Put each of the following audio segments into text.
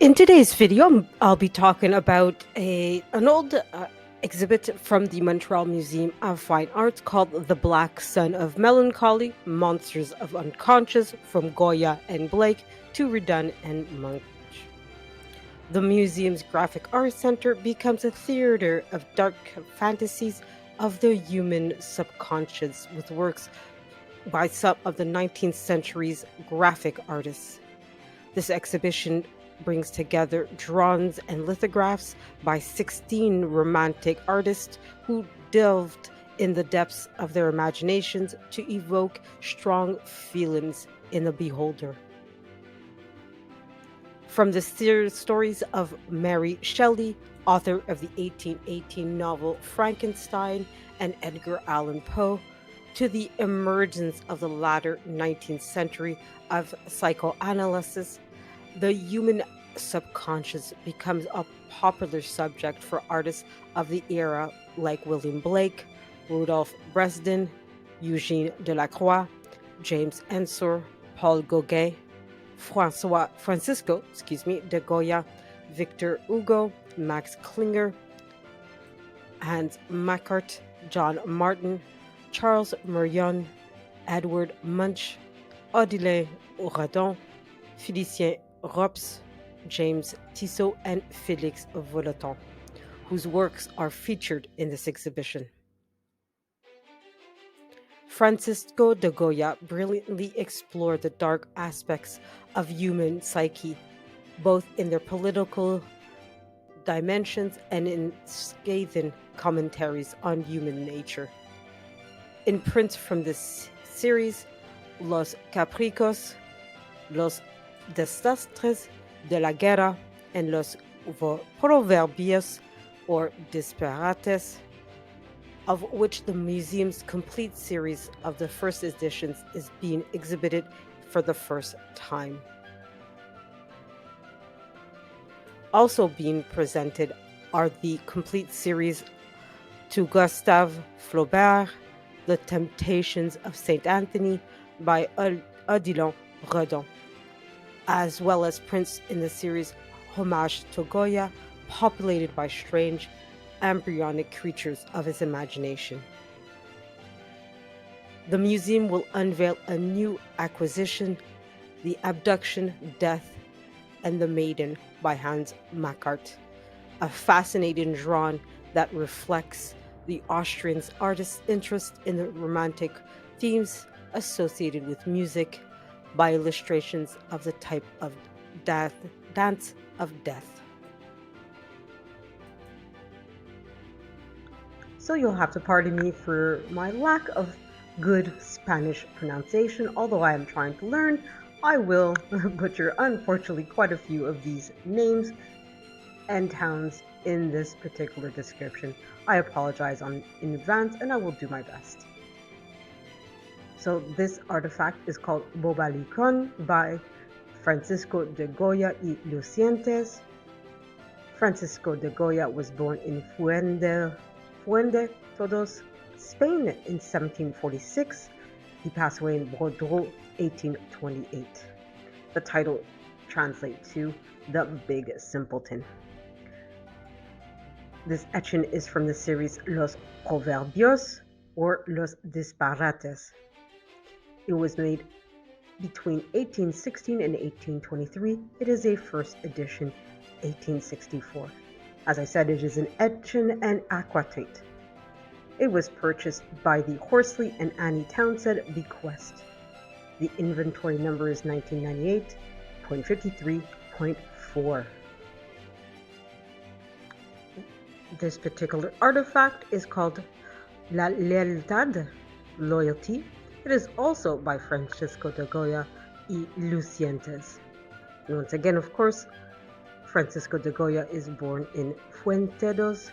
In today's video, I'll be talking about an old exhibit from the Montreal Museum of Fine Arts called The Black Sun of Melancholy, Monsters of Unconscious from Goya and Blake to Redun and Munch. The museum's Graphic Arts Center becomes a theater of dark fantasies of the human subconscious with works by some of the 19th century's graphic artists. This exhibition brings together drawings and lithographs by 16 romantic artists who delved in the depths of their imaginations to evoke strong feelings in the beholder. From the stories of Mary Shelley, author of the 1818 novel Frankenstein, and Edgar Allan Poe, to the emergence of the latter 19th century of psychoanalysis, the human subconscious becomes a popular subject for artists of the era like William Blake, Rudolph Redun, Eugene Delacroix, James Ensor, Paul Gauguin, Francisco de Goya, Victor Hugo, Max Klinger, Hans Macart, John Martin, Charles Merion, Edward Munch, Odile Redun, Félicien Rops, James Tissot, and Félix Volaton, whose works are featured in this exhibition. Francisco de Goya brilliantly explored the dark aspects of human psyche, both in their political dimensions and in scathing commentaries on human nature. In prints from this series, Los Capricos, Los Desastres de la Guerra, and Los Proverbios or Disparates, of which the museum's complete series of the first editions is being exhibited for the first time. Also being presented are the complete series to Gustave Flaubert, The Temptations of Saint Anthony by Odilon Redon, as well as prints in the series Hommage to Goya, populated by strange, embryonic creatures of his imagination. The museum will unveil a new acquisition, The Abduction, Death, and the Maiden by Hans Macart, a fascinating drawing that reflects the Austrian artist's interest in the romantic themes associated with music by illustrations of the type of dance of death. So you'll have to pardon me for my lack of good Spanish pronunciation. Although I am trying to learn, I will butcher, unfortunately, quite a few of these names and towns in this particular description. I apologize in advance, and I will do my best. So this artifact is called Bobalicon by Francisco de Goya y Lucientes. Francisco de Goya was born in Todos, Spain in 1746. He passed away in Bordeaux, 1828. The title translates to The Big Simpleton. This etching is from the series Los Proverbios or Los Disparates. It was made between 1816 and 1823. It is a first edition, 1864. As I said, it is an etching and aquatate. It was purchased by the Horsley and Annie Townsend bequest. The inventory number is 1998.53.4. This particular artifact is called La Lealtad, Loyalty. It is also by Francisco de Goya y Lucientes. And once again, of course, Francisco de Goya is born in Fuentedos,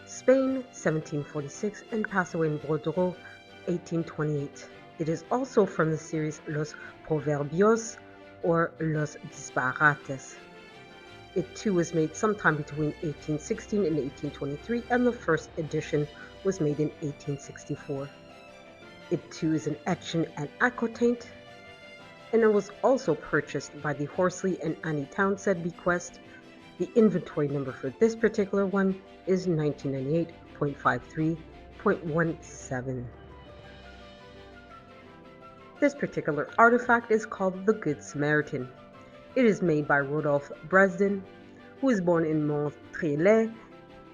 Spain, 1746, and passed away in Bordeaux, 1828. It is also from the series Los Proverbios or Los Disparates. It too was made sometime between 1816 and 1823, and the first edition was made in 1864. It too is an etching and aquatate, and it was also purchased by the Horsley and Annie Townsend bequest. The inventory number for this particular one is 1998.53.17. This particular artifact is called the Good Samaritan. It is made by Rodolphe Bresdin, who was born in Montreal,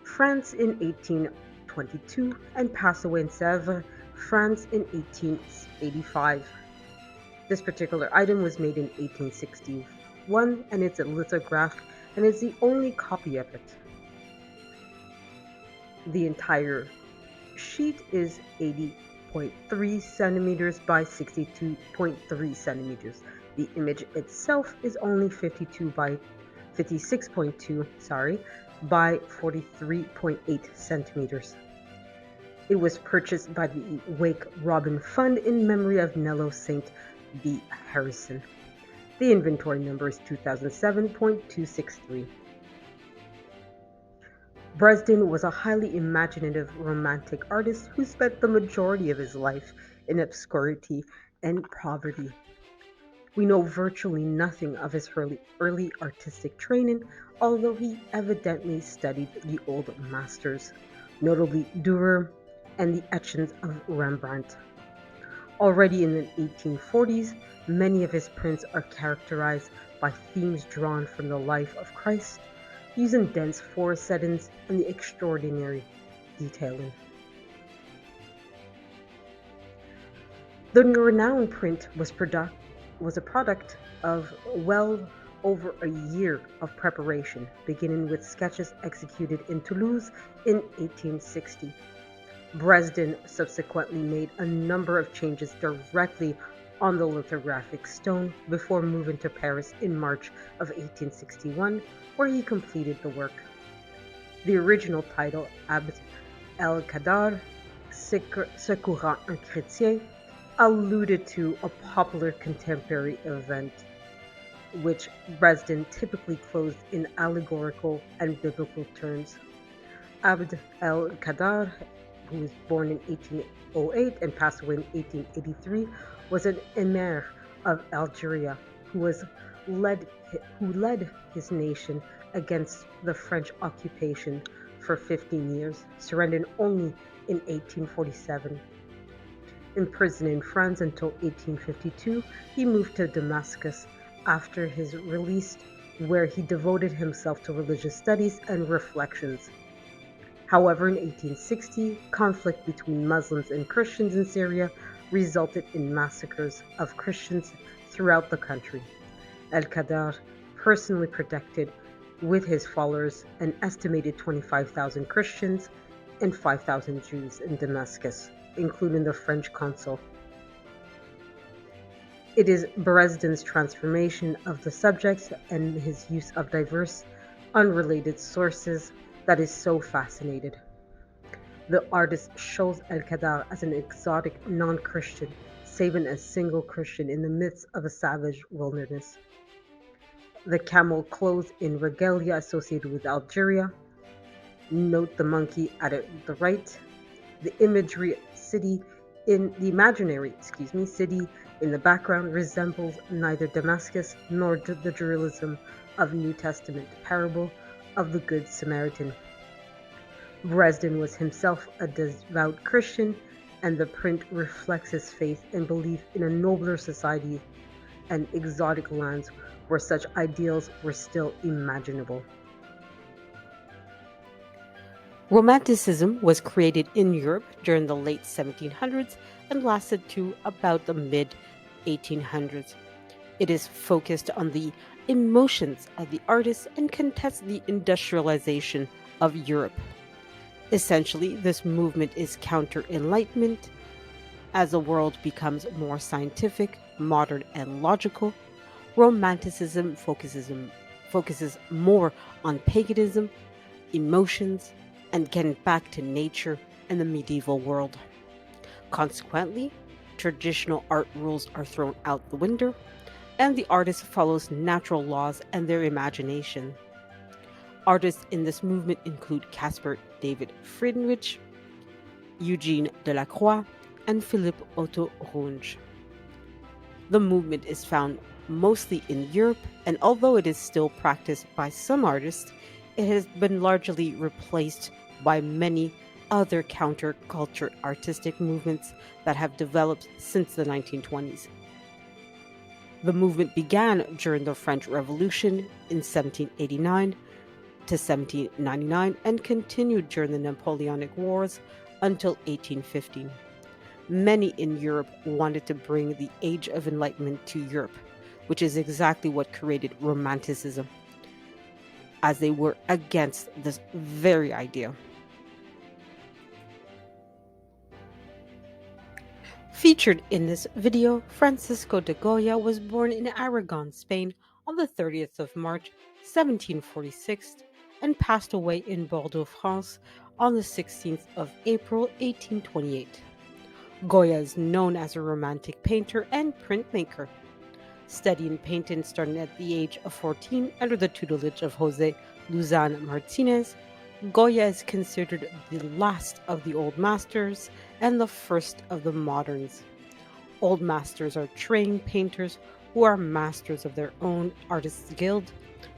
France in 1822 and passed away in Sèvres, France in 1885. This particular item was made in 1861 and it's a lithograph and is the only copy of it. The entire sheet is 80.3 centimeters by 62.3 centimeters. The image itself is only 56.2, by 43.8 centimeters. It was purchased by the Wake Robin Fund in memory of Nello St. B. Harrison. The inventory number is 2007.263. Bresdin was a highly imaginative romantic artist who spent the majority of his life in obscurity and poverty. We know virtually nothing of his early artistic training, although he evidently studied the old masters, notably Dürer and the etchings of Rembrandt. Already in the 1840s, many of his prints are characterized by themes drawn from the life of Christ, using dense forest settings and the extraordinary detailing. The renowned print was a product of well over a year of preparation, beginning with sketches executed in Toulouse in 1860. Bresdin subsequently made a number of changes directly on the lithographic stone before moving to Paris in March of 1861, where he completed the work. The original title, Abd el-Qadar secourant un chrétien, alluded to a popular contemporary event, which Bresdin typically clothed in allegorical and biblical terms. Abd el-Qadar, who was born in 1808 and passed away in 1883, was an emir of Algeria who led his nation against the French occupation for 15 years, surrendering only in 1847. Imprisoned in France until 1852, he moved to Damascus after his release, where he devoted himself to religious studies and reflections. However, in 1860, conflict between Muslims and Christians in Syria resulted in massacres of Christians throughout the country. El-Qadar personally protected, with his followers, an estimated 25,000 Christians and 5,000 Jews in Damascus, including the French consul. It is Bresdin's transformation of the subjects and his use of diverse, unrelated sources that is so fascinating. The artist shows El-Qadar as an exotic non-Christian, saving a single Christian in the midst of a savage wilderness. The camel clothed in regalia associated with Algeria. Note the monkey at the right. The imaginary city in the background resembles neither Damascus nor the Jerusalem of New Testament parable of the Good Samaritan. Bresdin was himself a devout Christian, and the print reflects his faith and belief in a nobler society and exotic lands where such ideals were still imaginable. Romanticism was created in Europe during the late 1700s and lasted to about the mid 1800s. It is focused on the emotions of the artist and contests the industrialization of Europe. Essentially, this movement is counter-enlightenment. As the world becomes more scientific, modern, and logical, Romanticism focuses more on paganism, emotions, and getting back to nature and the medieval world. Consequently, traditional art rules are thrown out the window, and the artist follows natural laws and their imagination. Artists in this movement include Caspar David Friedrich, Eugene Delacroix, and Philippe Otto Runge. The movement is found mostly in Europe, and although it is still practiced by some artists, it has been largely replaced by many other counterculture artistic movements that have developed since the 1920s. The movement began during the French Revolution in 1789 to 1799 and continued during the Napoleonic Wars until 1815. Many in Europe wanted to bring the Age of Enlightenment to Europe, which is exactly what created Romanticism, as they were against this very idea. Featured in this video, Francisco de Goya was born in Aragon, Spain on the 30th of March 1746 and passed away in Bordeaux, France on the 16th of April 1828. Goya is known as a romantic painter and printmaker. Studying painting starting at the age of 14 under the tutelage of Jose Luzan Martinez, Goya is considered the last of the old masters and the first of the moderns. Old masters are trained painters who are masters of their own artists' guild.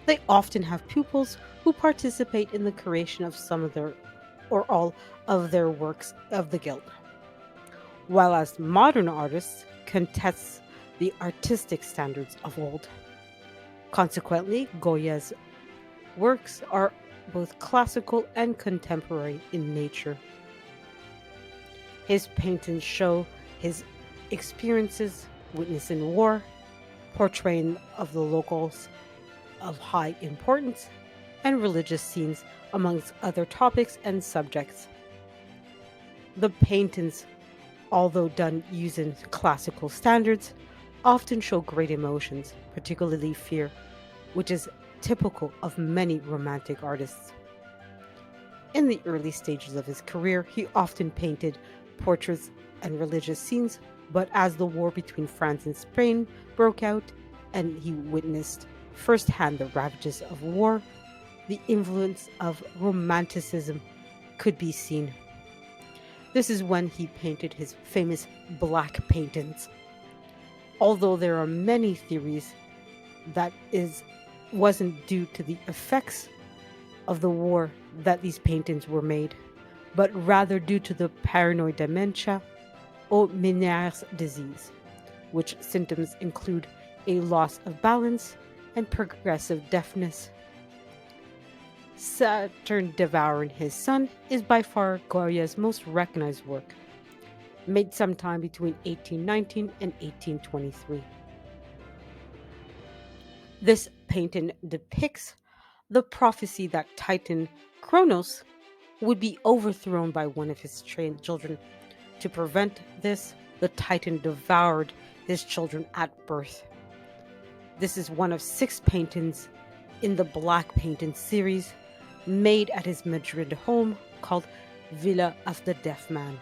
They often have pupils who participate in the creation of some of their or all of their works of the guild. While as modern artists contest the artistic standards of old. Consequently, Goya's works are both classical and contemporary in nature. His paintings show his experiences witnessing war, portraying of the locals of high importance, and religious scenes, amongst other topics and subjects. The paintings, although done using classical standards, often show great emotions, particularly fear, which is typical of many romantic artists. In the early stages of his career, he often painted portraits and religious scenes, but as the war between France and Spain broke out and he witnessed firsthand the ravages of war, the influence of Romanticism could be seen. This is when he painted his famous black paintings. Although there are many theories that wasn't due to the effects of the war that these paintings were made, but rather due to the paranoid dementia or Meniere's disease, which symptoms include a loss of balance and progressive deafness. Saturn Devouring His Son is by far Goya's most recognized work, made sometime between 1819 and 1823. This painting depicts the prophecy that Titan Kronos would be overthrown by one of his trained children. To prevent this, the Titan devoured his children at birth. This is one of 6 paintings in the Black Painting series made at his Madrid home called Villa of the Deaf Man.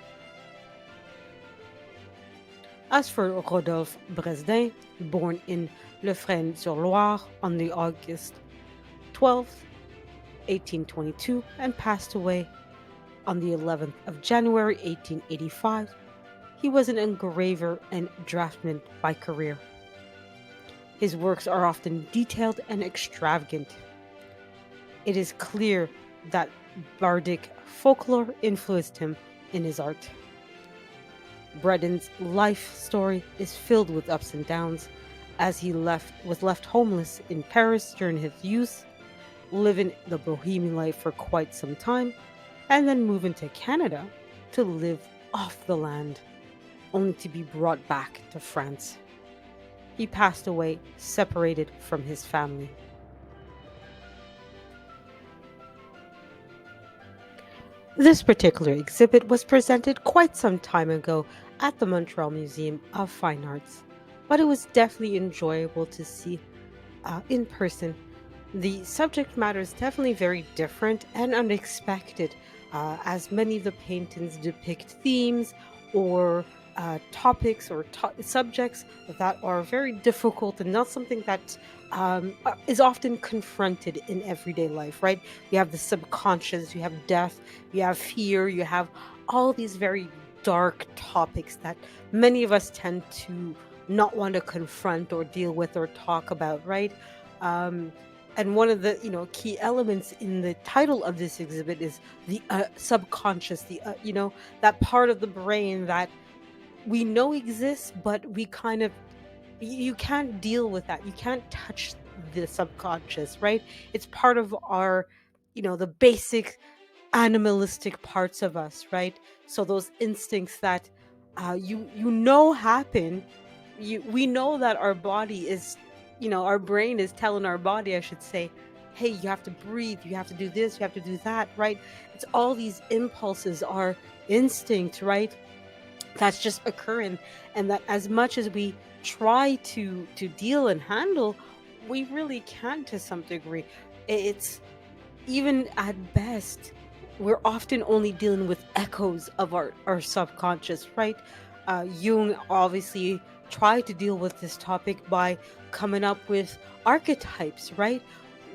As for Rodolphe Bresdin, born in Le Fresne-sur-Loire on the August 12, 1822, and passed away on the 11th of January 1885, he was an engraver and draftsman by career. His works are often detailed and extravagant. It is clear that bardic folklore influenced him in his art. Bredon's life story is filled with ups and downs, as he was left homeless in Paris during his youth, living the bohemian life for quite some time, and then moving to Canada to live off the land, only to be brought back to France. He passed away separated from his family. This particular exhibit was presented quite some time ago at the Montreal Museum of Fine Arts, but it was definitely enjoyable to see in person. The subject matter is definitely very different and unexpected, as many of the paintings depict themes or topics or subjects that are very difficult and not something that is often confronted in everyday life, right? You have the subconscious, you have death, you have fear, you have all these very dark topics that many of us tend to not want to confront or deal with or talk about, right? Um, and one of the key elements in the title of this exhibit is the subconscious, the that part of the brain that we know exists, but we kind of you can't deal with that. You can't touch the subconscious, right? It's part of our, the basic animalistic parts of us, right? So those instincts that happen. We know that our body is, our brain is telling our body, I should say, hey, you have to breathe, you have to do this, you have to do that, right? It's all these impulses, our instinct, right? That's just occurring, and that as much as we try to deal and handle, we really can to some degree. It's even at best, we're often only dealing with echoes of our subconscious, right? Jung obviously tried to deal with this topic by coming up with archetypes, right?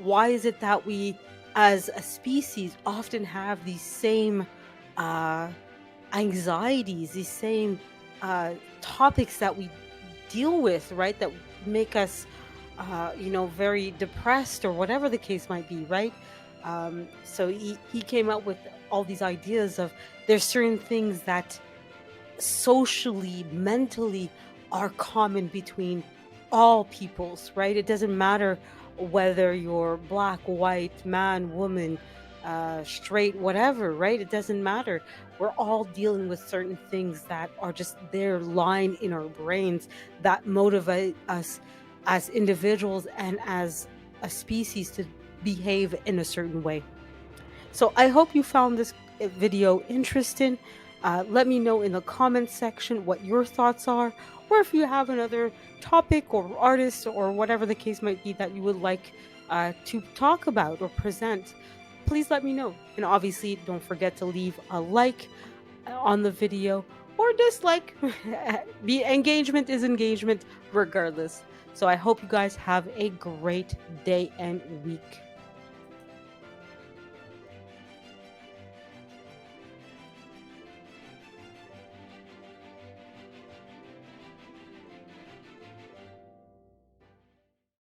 Why is it that we as a species often have these same uh anxieties, these same topics that we deal with, right? That make us, very depressed or whatever the case might be, right? So he came up with all these ideas of there's certain things that socially, mentally are common between all peoples, right? It doesn't matter whether you're black, white, man, woman, straight, whatever, right? It doesn't matter. We're all dealing with certain things that are just there lying in our brains that motivate us as individuals and as a species to behave in a certain way. So I hope you found this video interesting. Let me know in the comments section what your thoughts are, or if you have another topic or artist or whatever the case might be that you would like to talk about or present. Please let me know. And obviously, don't forget to leave a like on the video or dislike. The engagement is engagement regardless. So I hope you guys have a great day and week.